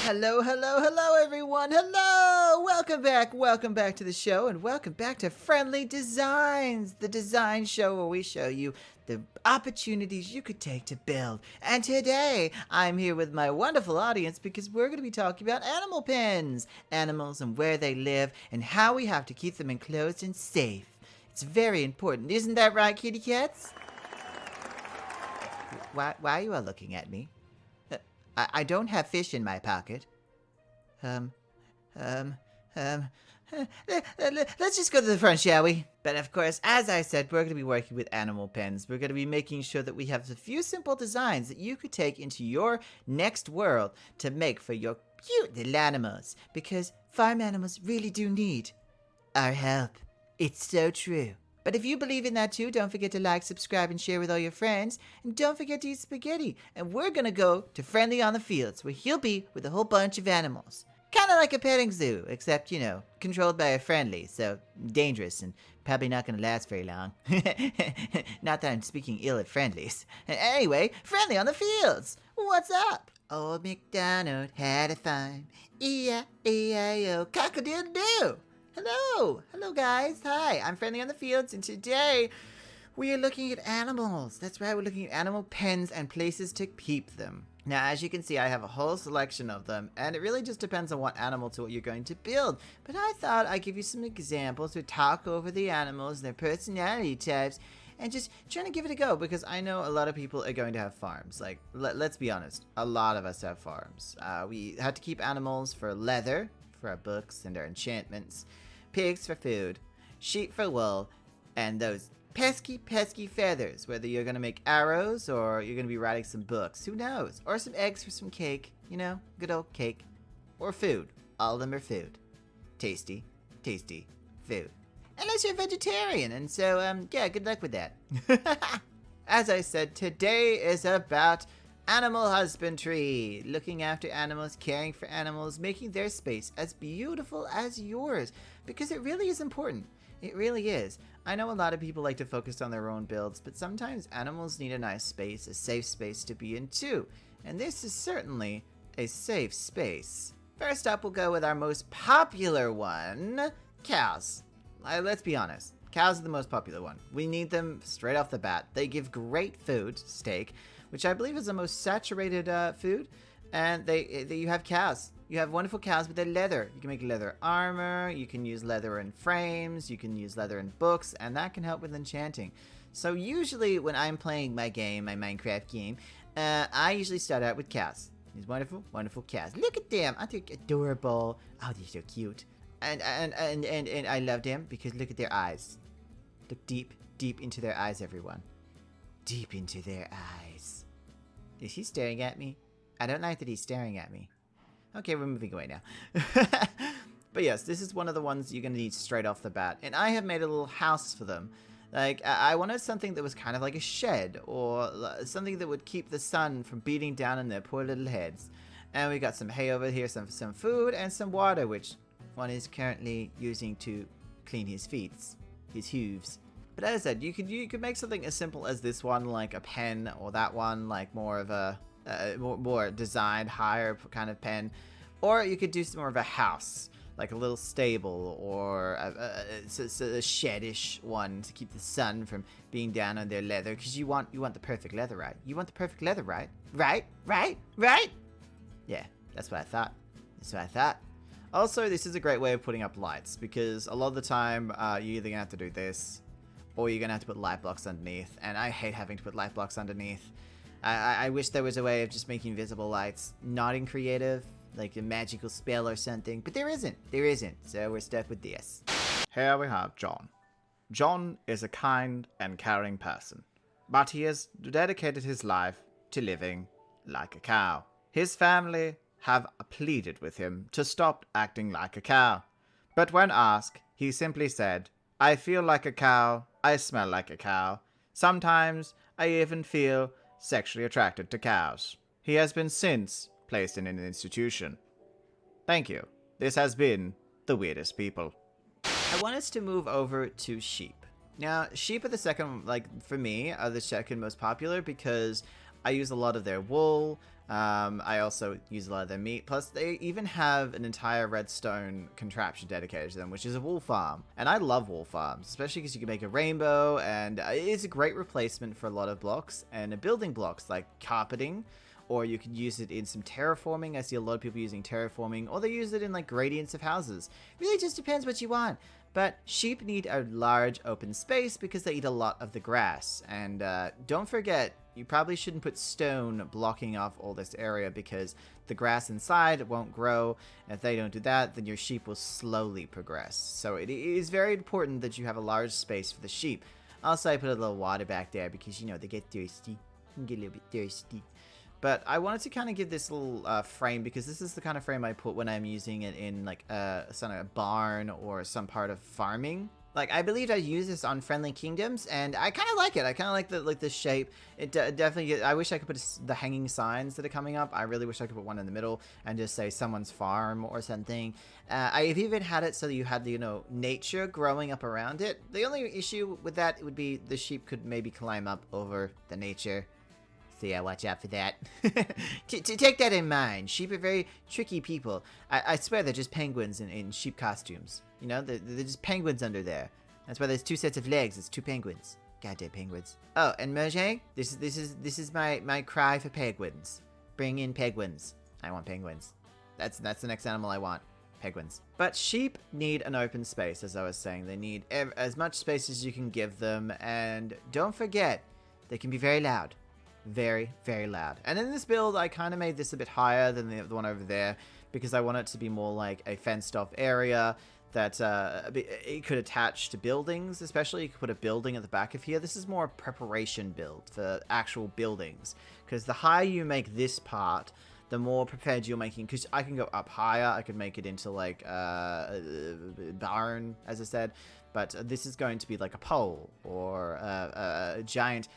Hello, hello, hello, everyone. Hello. Welcome back to the show, and welcome back to Friendly Designs, the design show where we show you the opportunities you could take to build. And today, I'm here with my wonderful audience because we're going to be talking about animal pens, animals and where they live, and how we have to keep them enclosed and safe. It's very important. Isn't that right, kitty cats? Why are you all looking at me? I don't have fish in my pocket. Let's just go to the front, shall we? But of course, as I said, we're going to be working with animal pens. We're going to be making sure that we have a few simple designs that you could take into your next world to make for your cute little animals. Because farm animals really do need our help. It's so true. But if you believe in that too, don't forget to like, subscribe, and share with all your friends. And don't forget to eat spaghetti. And we're going to go to Friendly on the Fields, where he'll be with a whole bunch of animals. Kind of like a petting zoo, except, controlled by a Friendly, so dangerous and probably not going to last very long. Not that I'm speaking ill of Friendlies. Anyway, Friendly on the Fields. What's up? Old MacDonald had a farm. E-I-E-I-O, cock-a-doodle-doo. Hello guys, hi, I'm Friendly on the Fields, and today we are looking at animals. That's right, we're looking at animal pens and places to keep them. Now, as you can see, I have a whole selection of them, and it really just depends on what animal to what you're going to build. But I thought I'd give you some examples to talk over the animals, their personality types, and just trying to give it a go, because I know a lot of people are going to have farms. Like, let's be honest, a lot of us have farms. We had to keep animals for leather, for our books and our enchantments, pigs for food, sheep for wool, and those pesky feathers, whether you're going to make arrows or you're going to be writing some books, who knows, or some eggs for some cake, good old cake, or food. All of them are food. Tasty food. Unless you're a vegetarian, and so, yeah, good luck with that. As I said, today is about animal husbandry, looking after animals, caring for animals, making their space as beautiful as yours, because it really is important. It really is. I know a lot of people like to focus on their own builds, but sometimes animals need a nice space, a safe space to be in too, and this is certainly a safe space. First up, we'll go with our most popular one, cows. Let's be honest, cows are the most popular one. We need them straight off the bat. They give great food, steak, which I believe is the most saturated food, and you have cows. You have wonderful cows with their leather. You can make leather armor, you can use leather in frames, you can use leather in books, and that can help with enchanting. So usually when I'm playing my game, my Minecraft game, I usually start out with cows. These wonderful cows. Look at them, aren't they adorable? Oh, they're so cute. And I love them because look at their eyes. Look deep into their eyes, everyone. Deep into their eyes. Is he staring at me? I don't like that he's staring at me. Okay, we're moving away now. But yes, this is one of the ones you're going to need straight off the bat. And I have made a little house for them. Like, I wanted something that was kind of like a shed, or something that would keep the sun from beating down on their poor little heads. And we got some hay over here, some food, and some water, which one is currently using to clean his feet, his hooves. But as I said, you could make something as simple as this one, like a pen, or that one, like more of a more designed, higher kind of pen, or you could do some more of a house, like a little stable, or a shedish one to keep the sun from being down on their leather, because you want the perfect leather, right? You want the perfect leather, right? Right? Yeah, that's what I thought. Also, this is a great way of putting up lights, because a lot of the time you're either gonna have to do this, or you're gonna have to put light blocks underneath, and I hate having to put light blocks underneath. I wish there was a way of just making visible lights, not in creative, like a magical spell or something, but there isn't, so we're stuck with this. Here we have John. John is a kind and caring person, but he has dedicated his life to living like a cow. His family have pleaded with him to stop acting like a cow, but when asked, he simply said, "I feel like a cow, I smell like a cow. Sometimes I even feel sexually attracted to cows." He has been since placed in an institution. Thank you. This has been The Weirdest People. I want us to move over to sheep. Now, sheep are the second, for me, are the second most popular because I use a lot of their wool. I also use a lot of their meat. Plus, they even have an entire redstone contraption dedicated to them, which is a wool farm. And I love wool farms, especially because you can make a rainbow, and it's a great replacement for a lot of blocks and building blocks like carpeting. Or you could use it in some terraforming. I see a lot of people using terraforming, or they use it in like gradients of houses. Really just depends what you want. But sheep need a large open space because they eat a lot of the grass. And don't forget, you probably shouldn't put stone blocking off all this area because the grass inside won't grow. And if they don't do that, then your sheep will slowly progress. So it is very important that you have a large space for the sheep. Also, I put a little water back there because, you know, they get thirsty. You can get a little bit thirsty. But I wanted to kind of give this little frame because this is the kind of frame I put when I'm using it in like a barn or some part of farming. Like, I believe I use this on Friendly Kingdoms, and I kind of like it. I kind of like the shape. It definitely. I wish I could put the hanging signs that are coming up. I really wish I could put one in the middle and just say someone's farm or something. I've even had it so that you had the, you know, nature growing up around it. The only issue with that would be the sheep could maybe climb up over the nature. So yeah, watch out for that. to take that in mind, sheep are very tricky people. I swear they're just penguins in sheep costumes. You know, they're just penguins under there. That's why there's 2 sets of legs. It's 2 penguins. Goddamn penguins. Oh, and Merge, this is my cry for penguins. Bring in penguins. I want penguins. That's the next animal I want. Penguins. But sheep need an open space, as I was saying. They need as much space as you can give them, and don't forget, they can be very loud. Very, very loud. And in this build, I kind of made this a bit higher than the one over there because I want it to be more like a fenced off area that it could attach to buildings, especially you could put a building at the back of here. This is more a preparation build for actual buildings because the higher you make this part, the more prepared you're making, because I can go up higher. I could make it into like a barn, as I said, but this is going to be like a pole or a giant...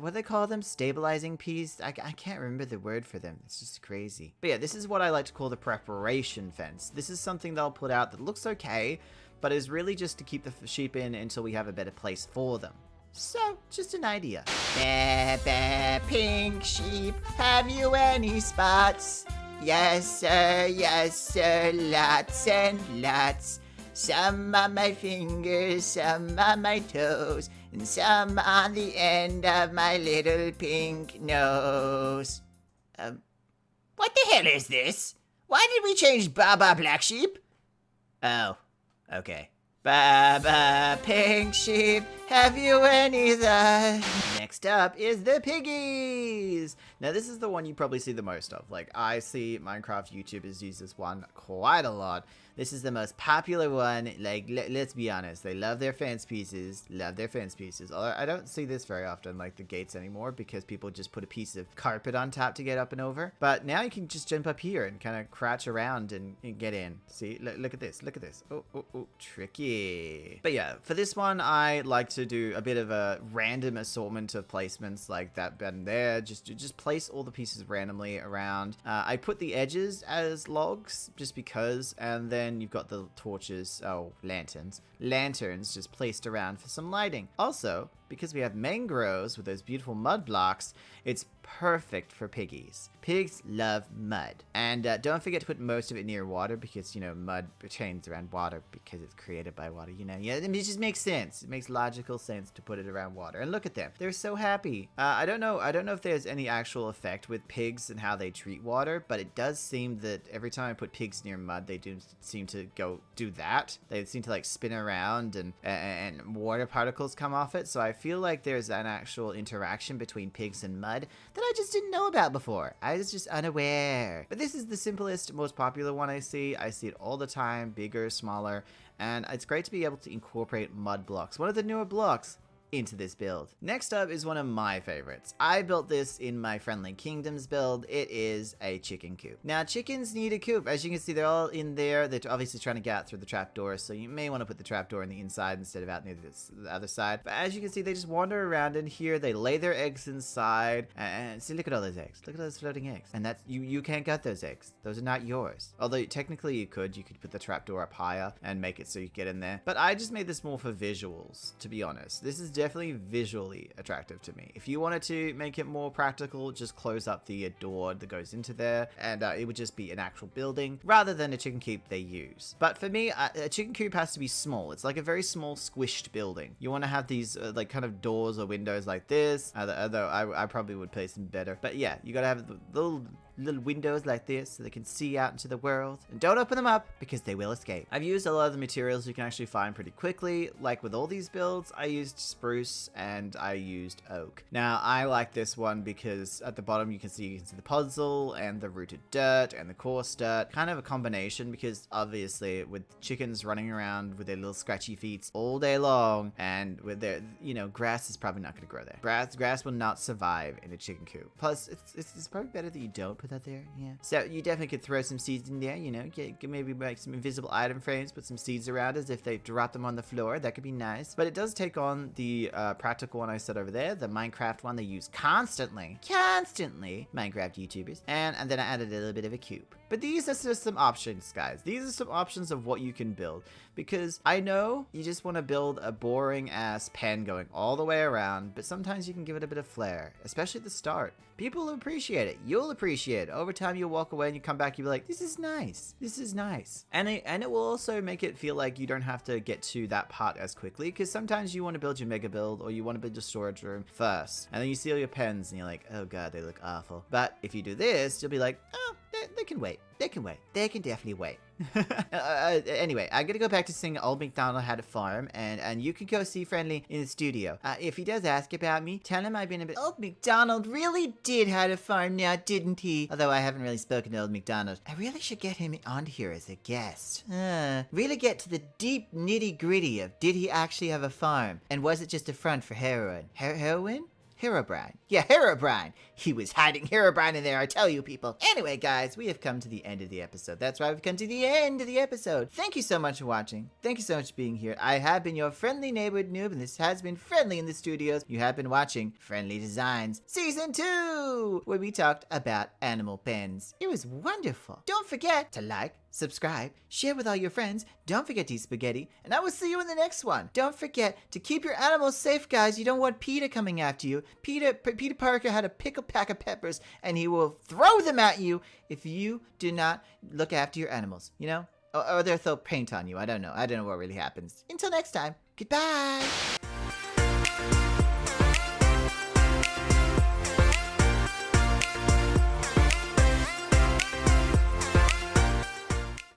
what do they call them? Stabilizing peas? I can't remember the word for them. It's just crazy. But yeah, this is what I like to call the preparation fence. This is something they'll put out that looks okay, but is really just to keep the sheep in until we have a better place for them. So, just an idea. Ba, pink sheep, have you any spots? Yes, sir, lots and lots. Some on my fingers, some on my toes, and some on the end of my little pink nose. What the hell is this? Why did we change Baba Black Sheep? Oh, okay. Baba Pink Sheep, have you any the... Next up is the piggies. Now this is the one you probably see the most of. Like, I see Minecraft YouTubers use this one quite a lot. This is the most popular one. Like, let's be honest, they love their fence pieces. Although I don't see this very often, like the gates anymore, because people just put a piece of carpet on top to get up and over. But now you can just jump up here and kind of crouch around and get in. See, look at this. Oh, tricky. But yeah, for this one, I like to do a bit of a random assortment of placements like that bed and there. Just place all the pieces randomly around. I put the edges as logs just because, and then you've got the torches, lanterns just placed around for some lighting. Also, because we have mangroves with those beautiful mud blocks, it's perfect for piggies. Pigs love mud. And don't forget to put most of it near water because, you know, mud retains around water because it's created by water, you know. Yeah, it just makes sense. It makes logical sense to put it around water. And look at them. They're so happy. I don't know if there's any actual effect with pigs and how they treat water, but it does seem that every time I put pigs near mud, they do seem to go do that. They seem to like spin around and water particles come off it. So I feel like there's an actual interaction between pigs and mud that I just didn't know about before. I was just unaware. But this is the simplest, most popular one I see. I see it all the time, bigger, smaller, and it's great to be able to incorporate mud blocks, one of the newer blocks, into this build. Next up is one of my favorites. I built this in my Friendly Kingdoms build. It is a chicken coop. Now, chickens need a coop. As you can see, they're all in there. They're obviously trying to get out through the trapdoor, so you may want to put the trapdoor on the inside instead of out near the other side. But as you can see, they just wander around in here. They lay their eggs inside, and see, look at all those eggs. Look at those floating eggs. And that's, you can't get those eggs. Those are not yours. Although, technically you could put the trapdoor up higher and make it so you get in there. But I just made this more for visuals, to be honest. This is definitely visually attractive to me. If you wanted to make it more practical, just close up the door that goes into there, and it would just be an actual building rather than a chicken coop they use. But for me, a chicken coop has to be small. It's like a very small squished building. You want to have these like kind of doors or windows like this, although I probably would place them better. But yeah, you gotta have the little windows like this so they can see out into the world, and don't open them up because they will escape. I've used a lot of the materials you can actually find pretty quickly. Like with all these builds, I used spruce and I used oak. Now I like this one because at the bottom you can see the puzzle and the rooted dirt and the coarse dirt, kind of a combination, because obviously with chickens running around with their little scratchy feet all day long, and with their, you know, grass is probably not going to grow there. Grass will not survive in a chicken coop. Plus it's probably better that you don't put that there. Yeah, so you definitely could throw some seeds in there, you know, get maybe make some invisible item frames, put some seeds around as if they drop them on the floor. That could be nice. But it does take on the practical one I said over there, the Minecraft one they use constantly Minecraft YouTubers, and then I added a little bit of a cube. But these are just some options, guys. These are some options of what you can build, because I know you just want to build a boring ass pen going all the way around, but sometimes you can give it a bit of flair, especially at the start. People will appreciate it. You'll appreciate it. Over time, you'll walk away and you come back, you'll be like, this is nice. This is nice. And it will also make it feel like you don't have to get to that part as quickly, because sometimes you want to build your mega build, or you want to build your storage room first, and then you see all your pens and you're like, oh god, they look awful. But if you do this, you'll be like, oh, they can wait. They can wait. They can definitely wait. Anyway, I'm gonna go back to singing Old MacDonald Had a Farm, and you can go see Friendly in the studio. If he does ask about me, tell him I've been a bit... Old MacDonald really did have a farm now, didn't he? Although I haven't really spoken to Old MacDonald. I really should get him on here as a guest. Really get to the deep nitty gritty of, did he actually have a farm? And was it just a front for heroin? Heroin? Herobrine. Yeah, Herobrine. He was hiding Herobrine in there, I tell you, people. Anyway, guys, we have come to the end of the episode. That's right, we've come to the end of the episode. Thank you so much for watching. Thank you so much for being here. I have been your friendly neighborhood noob, and this has been Friendly in the Studios. You have been watching Friendly Designs Season 2, where we talked about animal pens. It was wonderful. Don't forget to like, subscribe, share with all your friends. Don't forget to eat spaghetti, and I will see you in the next one. Don't forget to keep your animals safe, guys. You don't want PETA coming after you. Peter Parker had a pickle pack of peppers, and he will throw them at you if you do not look after your animals, you know? Or they'll throw paint on you. I don't know. I don't know what really happens. Until next time, goodbye.